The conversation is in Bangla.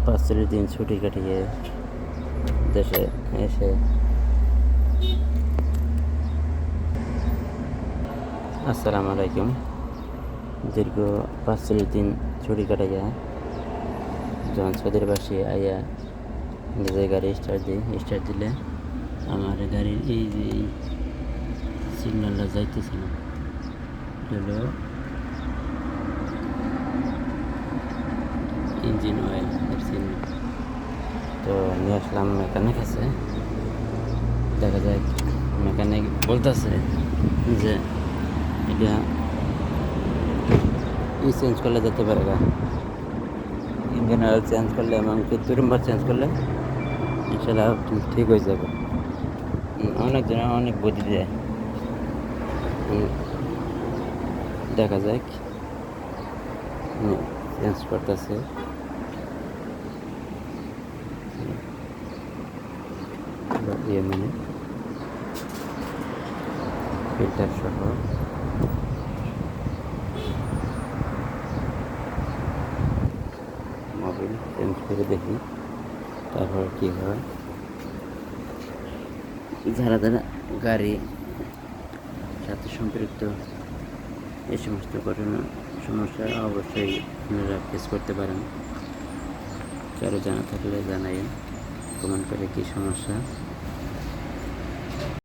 পাঁচের দিন ছুটি কাটিয়ে দেশে এসে আসসালামু আলাইকুম। দীর্ঘ 45 দিন ছুটি কাটাইয়া যখন সৌদির বাসী আইয়া নিজের গাড়ি স্টার্ট দিলে আমার গাড়ির এই যে সিগন্যালটা যাইতেছে না, হলো ইঞ্জিন অয়েল এর সিগন্যাল। তো নিয়ে আসলাম মেকানিক আছে, দেখা যায় মেকানিক বলতেছে যে এটা চেঞ্জ করলে যেতে পারে গা, ইঞ্জিন অয়েল চেঞ্জ করলে এবং 2 নম্বর চেঞ্জ করলে ইনশাল্লাহ ঠিক হয়ে যাবে। অনেকজন অনেক বুদ্ধি দেয়, দেখা যাক চেঞ্জ করতেছে। মানে ফিল্টার সহ মোবিল চেঞ্জ করে দেখি, তারপর কী হয়। যারা যারা গাড়ি সাথে সম্পৃক্ত এই সমস্ত ঘটনা সমস্যা অবশ্যই আপনারা ফেস করতে পারেন। কারো জানা থাকলে জানাইন কমেন্ট করে কী সমস্যা।